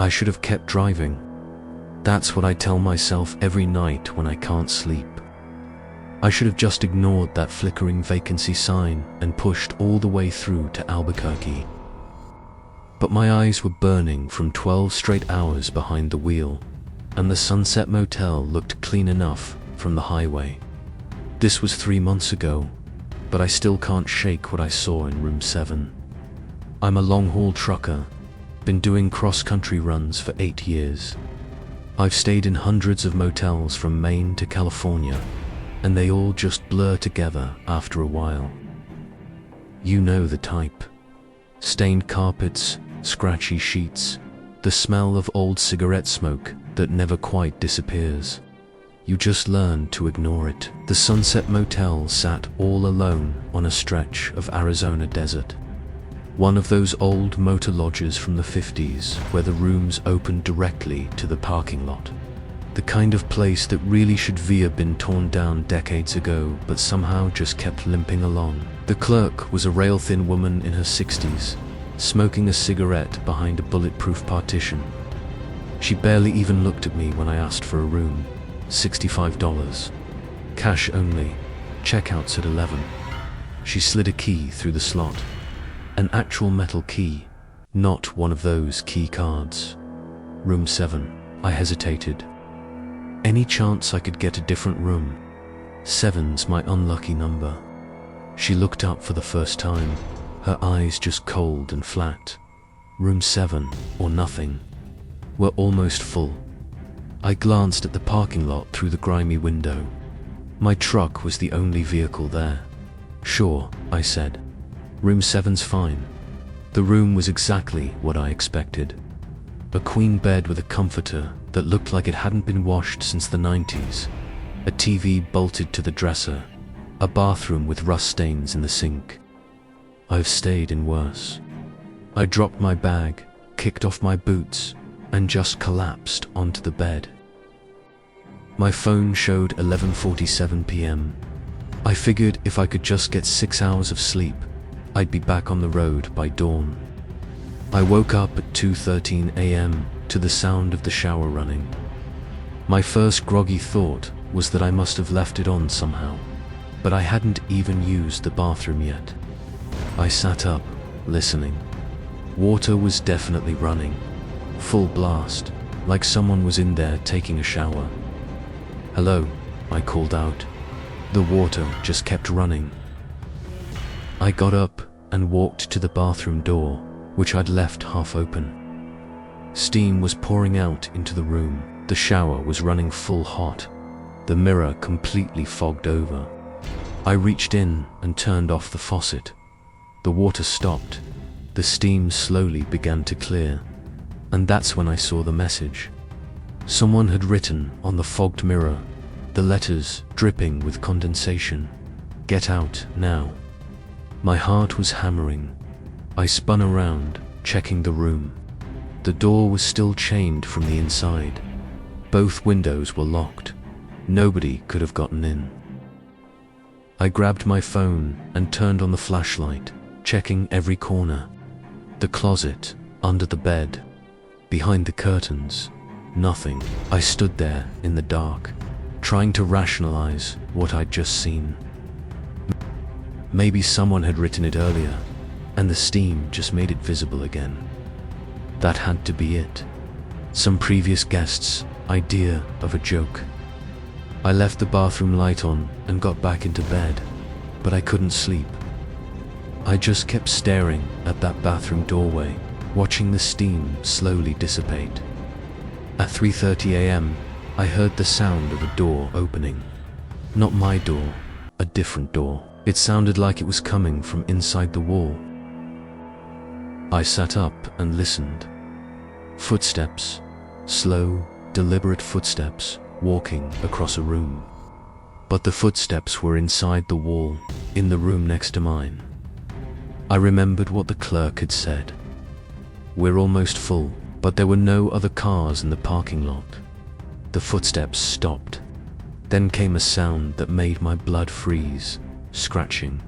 I should have kept driving. That's what I tell myself every night when I can't sleep. I should have just ignored that flickering vacancy sign and pushed all the way through to Albuquerque. But my eyes were burning from 12 straight hours behind the wheel, and the Sunset Motel looked clean enough from the highway. This was 3 months ago, but I still can't shake what I saw in room 7. I'm a long-haul trucker, been doing cross-country runs for 8 years. I've stayed in hundreds of motels from Maine to California, and they all just blur together after a while. You know the type. Stained carpets, scratchy sheets, the smell of old cigarette smoke that never quite disappears. You just learn to ignore it. The Sunset Motel sat all alone on a stretch of Arizona desert. One of those old motor lodges from the 50s where the rooms opened directly to the parking lot. The kind of place that really should have been torn down decades ago, but somehow just kept limping along. The clerk was a rail-thin woman in her 60s, smoking a cigarette behind a bulletproof partition. She barely even looked at me when I asked for a room. $65. Cash only. Checkouts at 11. She slid a key through the slot. An actual metal key, not one of those key cards. Room 7. I hesitated. Any chance I could get a different room? 7's my unlucky number. She looked up for the first time, her eyes just cold and flat. Room 7, or nothing. We're almost full. I glanced at the parking lot through the grimy window. My truck was the only vehicle there. Sure, I said. Room 7's fine. The room was exactly what I expected. A queen bed with a comforter that looked like it hadn't been washed since the 90s. A TV bolted to the dresser. A bathroom with rust stains in the sink. I've stayed in worse. I dropped my bag, kicked off my boots, and just collapsed onto the bed. My phone showed 11:47 p.m. I figured if I could just get 6 hours of sleep, I'd be back on the road by dawn. I woke up at 2:13 a.m. to the sound of the shower running. My first groggy thought was that I must have left it on somehow, but I hadn't even used the bathroom yet. I sat up, listening. Water was definitely running, full blast, like someone was in there taking a shower. "Hello," I called out. The water just kept running. I got up and walked to the bathroom door, which I'd left half open. Steam was pouring out into the room. The shower was running full hot. The mirror completely fogged over. I reached in and turned off the faucet. The water stopped. The steam slowly began to clear. And that's when I saw the message. Someone had written on the fogged mirror, the letters dripping with condensation, "Get out now." My heart was hammering. I spun around, checking the room. The door was still chained from the inside. Both windows were locked. Nobody could have gotten in. I grabbed my phone and turned on the flashlight, checking every corner. The closet, under the bed, behind the curtains, nothing. I stood there in the dark, trying to rationalize what I'd just seen. Maybe someone had written it earlier, and the steam just made it visible again. That had to be it. Some previous guest's idea of a joke. I left the bathroom light on and got back into bed, but I couldn't sleep. I just kept staring at that bathroom doorway, watching the steam slowly dissipate. At 3:30 a.m., I heard the sound of a door opening. Not my door, a different door. It sounded like it was coming from inside the wall. I sat up and listened. Footsteps, slow, deliberate footsteps, walking across a room. But the footsteps were inside the wall, in the room next to mine. I remembered what the clerk had said. "We're almost full," but there were no other cars in the parking lot. The footsteps stopped. Then came a sound that made my blood freeze, scratching,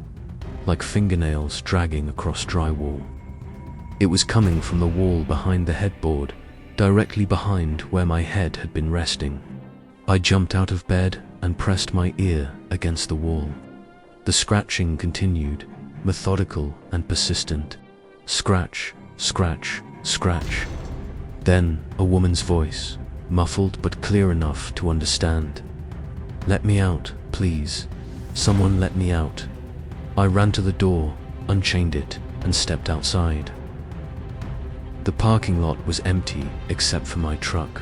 like fingernails dragging across drywall. It was coming from the wall behind the headboard, directly behind where my head had been resting. I jumped out of bed and pressed my ear against the wall. The scratching continued, methodical and persistent. Scratch, scratch, scratch. Then a woman's voice, muffled but clear enough to understand. "Let me out, please. Someone let me out." I ran to the door, unchained it, and stepped outside. The parking lot was empty except for my truck.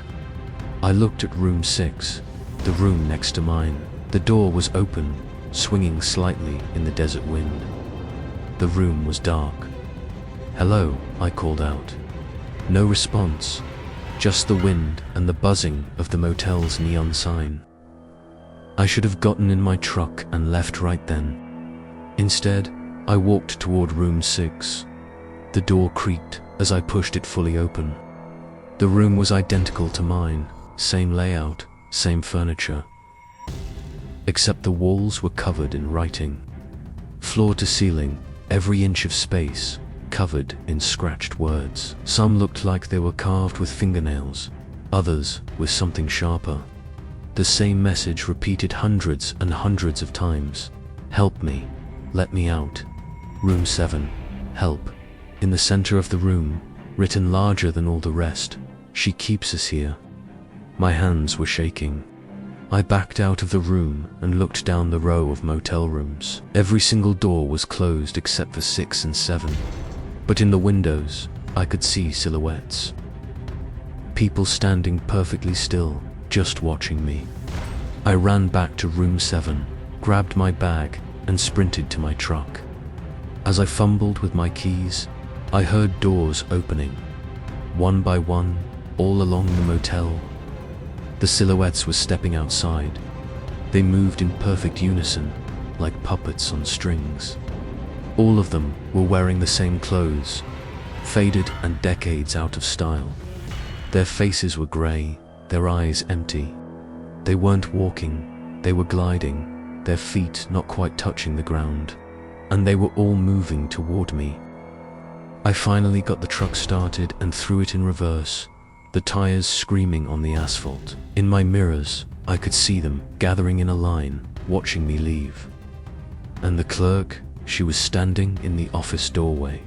I looked at room 6, the room next to mine. The door was open, swinging slightly in the desert wind. The room was dark. "Hello," I called out. No response, just the wind and the buzzing of the motel's neon sign. I should have gotten in my truck and left right then. Instead, I walked toward room 6. The door creaked as I pushed it fully open. The room was identical to mine, same layout, same furniture. Except the walls were covered in writing. Floor to ceiling, every inch of space, covered in scratched words. Some looked like they were carved with fingernails, others with something sharper. The same message repeated hundreds and hundreds of times. "Help me. Let me out. Room 7. Help." In the center of the room, written larger than all the rest, "She keeps us here." My hands were shaking. I backed out of the room and looked down the row of motel rooms. Every single door was closed except for 6 and 7. But in the windows, I could see silhouettes. People standing perfectly still, just watching me. I ran back to room 7, grabbed my bag, and sprinted to my truck. As I fumbled with my keys, I heard doors opening, one by one, all along the motel. The silhouettes were stepping outside. They moved in perfect unison, like puppets on strings. All of them were wearing the same clothes, faded and decades out of style. Their faces were gray, their eyes empty. They weren't walking, they were gliding, their feet not quite touching the ground, and they were all moving toward me. I finally got the truck started and threw it in reverse, the tires screaming on the asphalt. In my mirrors, I could see them gathering in a line, watching me leave. And the clerk, she was standing in the office doorway,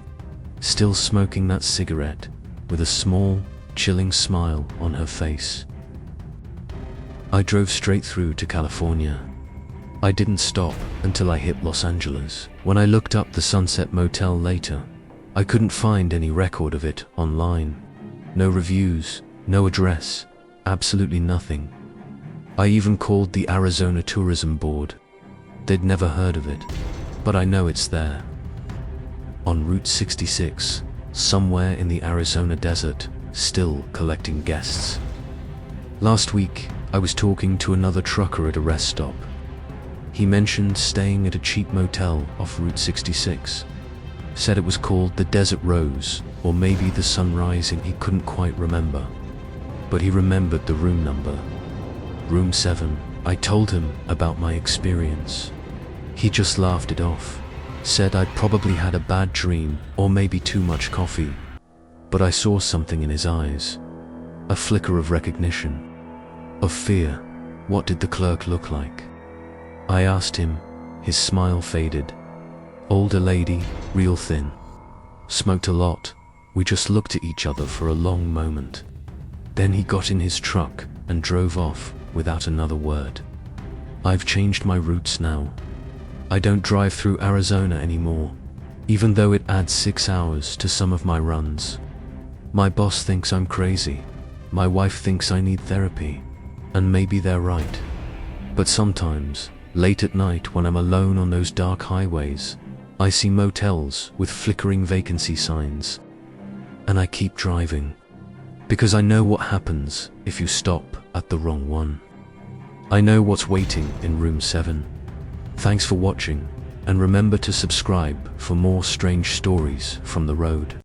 still smoking that cigarette, with a small, chilling smile on her face. I drove straight through to California. I didn't stop until I hit Los Angeles. When I looked up the Sunset Motel later, I couldn't find any record of it online. No reviews, no address, absolutely nothing. I even called the Arizona Tourism Board. They'd never heard of it, but I know it's there. On Route 66, somewhere in the Arizona desert, still collecting guests. Last week, I was talking to another trucker at a rest stop. He mentioned staying at a cheap motel off Route 66. Said it was called the Desert Rose, or maybe the Sunrise, and he couldn't quite remember. But he remembered the room number. Room 7. I told him about my experience. He just laughed it off. Said I'd probably had a bad dream, or maybe too much coffee. But I saw something in his eyes. A flicker of recognition. Of fear. What did the clerk look like? I asked him. His smile faded. Older lady, real thin. Smoked a lot. We just looked at each other for a long moment. Then he got in his truck and drove off without another word. I've changed my routes now. I don't drive through Arizona anymore, even though it adds 6 hours to some of my runs. My boss thinks I'm crazy. My wife thinks I need therapy. And maybe they're right. But sometimes, late at night when I'm alone on those dark highways, I see motels with flickering vacancy signs. And I keep driving. Because I know what happens if you stop at the wrong one. I know what's waiting in room 7. Thanks for watching, and remember to subscribe for more strange stories from the road.